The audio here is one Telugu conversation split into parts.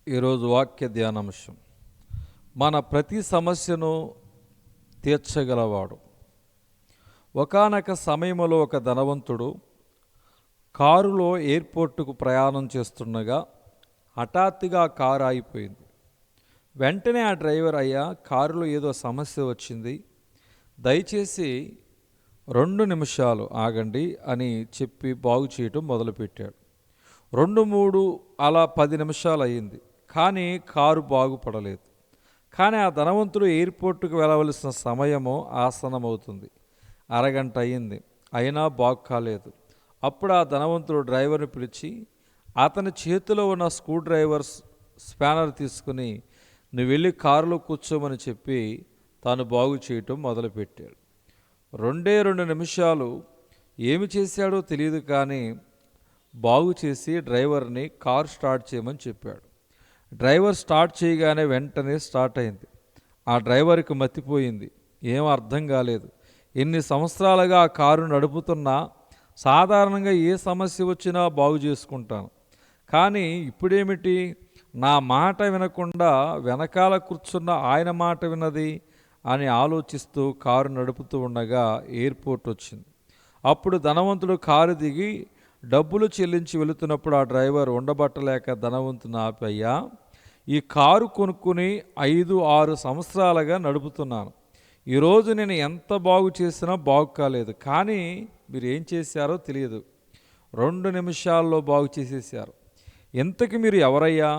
ఈరోజు వాక్య ధ్యానాంశం, మన ప్రతి సమస్యను తీర్చగలవాడు. ఒకానొక సమయంలో ఒక ధనవంతుడు కారులో ఎయిర్పోర్టుకు ప్రయాణం చేస్తుండగా హఠాత్తుగా కారు ఆగిపోయింది. వెంటనే ఆ డ్రైవర్, అయ్యా కారులో ఏదో సమస్య వచ్చింది, దయచేసి 2 నిమిషాలు ఆగండి అని చెప్పి బాగు చేయటం మొదలుపెట్టాడు. 2-3 అలా 10 నిమిషాలు అయ్యింది, కానీ కారు బాగుపడలేదు. కానీ ఆ ధనవంతుడు ఎయిర్పోర్టుకు వెళ్ళవలసిన సమయము ఆసన్నమవుతుంది. అరగంట అయ్యింది, అయినా బాగు కాలేదు. అప్పుడు ఆ ధనవంతుడు డ్రైవర్ని పిలిచి అతని చేతిలో ఉన్న స్క్రూ డ్రైవర్ స్పానర్ తీసుకుని, నువ్వు వెళ్ళి కారులో కూర్చోమని చెప్పి తాను బాగు చేయటం మొదలుపెట్టాడు. 2 నిమిషాలు ఏమి చేశాడో తెలియదు, కానీ బాగు చేసి డ్రైవర్ని కారు స్టార్ట్ చేయమని చెప్పాడు. డ్రైవర్ స్టార్ట్ చేయగానే వెంటనే స్టార్ట్ అయింది. ఆ డ్రైవర్కి మతిపోయింది, ఏం అర్థం కాలేదు. ఎన్ని సంవత్సరాలుగా ఆ కారు నడుపుతున్నా సాధారణంగా ఏ సమస్య వచ్చినా బాగు చేసుకుంటాను, కానీ ఇప్పుడేమిటి నా మాట వినకుండా వెనకాల కూర్చున్న ఆయన మాట విన్నది అని ఆలోచిస్తూ కారు నడుపుతూ ఉండగా ఎయిర్పోర్ట్ వచ్చింది. అప్పుడు ధనవంతుడు కారు దిగి డబ్బులు చెల్లించి వెళుతున్నప్పుడు ఆ డ్రైవర్ ఉండబట్టలేక ధనవంతుని ఆపి, అయ్యా ఈ కారు కొనుక్కుని 5-6 సంవత్సరాలుగా నడుపుతున్నాను, ఈరోజు నేను ఎంత బాగు చేసినా బాగు కాలేదు, కానీ మీరు ఏం చేశారో తెలియదు, 2 నిమిషాల్లో బాగు చేసేసారు, ఇంతకు మీరు ఎవరయ్యా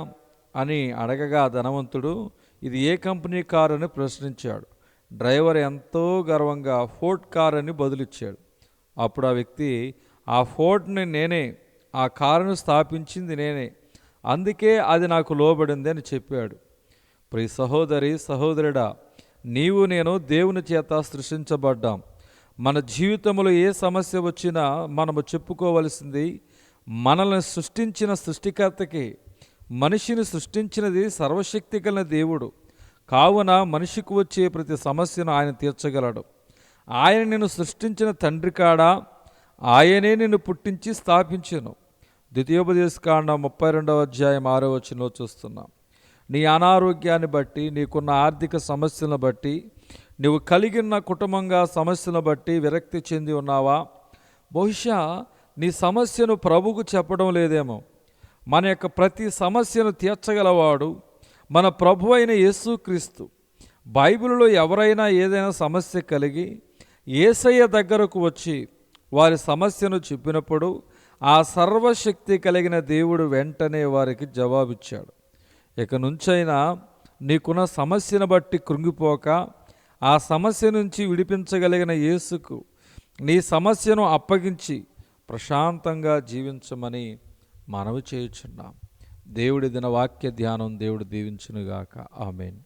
అని అడగగా ధనవంతుడు ఇది ఏ కంపెనీ కారు అని ప్రశ్నించాడు. డ్రైవర్ ఎంతో గర్వంగా ఫోర్డ్ కార్ అని బదులిచ్చాడు. అప్పుడు ఆ వ్యక్తి, ఆ ఫోర్డ్ని నేనే, ఆ కారును స్థాపించింది నేనే, అందుకే అది నాకు లోబడింది అని చెప్పాడు. ప్రియ సహోదరి సహోదరుడా, నీవు నేను దేవుని చేత సృష్టించబడ్డాం. మన జీవితంలో ఏ సమస్య వచ్చినా మనము చెప్పుకోవలసింది మనల్ని సృష్టించిన సృష్టికర్తకి. మనిషిని సృష్టించినది సర్వశక్తి కలిగిన దేవుడు కావున మనిషికి వచ్చే ప్రతి సమస్యను ఆయన తీర్చగలడు. ఆయన నిన్ను సృష్టించిన తండ్రి కాడా, ఆయనే నిన్ను పుట్టించి స్థాపించెను. ద్వితీయోపదేశకాండం 32వ అధ్యాయం 6వ వచనంలో చూస్తున్నాం. నీ అనారోగ్యాన్ని బట్టి, నీకున్న ఆర్థిక సమస్యలను బట్టి, నువ్వు కలిగిన కుటుంబంగా సమస్యలను బట్టి విరక్తి చెంది ఉన్నావా? బహుశా నీ సమస్యను ప్రభువుకు చెప్పడం లేదేమో. మన యొక్క ప్రతి సమస్యను తీర్చగలవాడు మన ప్రభు అయిన యేసుక్రీస్తు. బైబిల్లో ఎవరైనా ఏదైనా సమస్య కలిగి యేసయ్య దగ్గరకు వచ్చి వారి సమస్యను చెప్పినప్పుడు ఆ సర్వశక్తి కలిగిన దేవుడు వెంటనే వారికి జవాబిచ్చాడు. ఇక నుంచైనా నీకున్న సమస్యను బట్టి కృంగిపోక, ఆ సమస్య నుంచి విడిపించగలిగిన యేసుకు నీ సమస్యను అప్పగించి ప్రశాంతంగా జీవించమని మనవి చేయుచున్నాం. దేవుడి దిన వాక్య ధ్యానం దేవుడు దీవించునుగాక. ఆమేన్.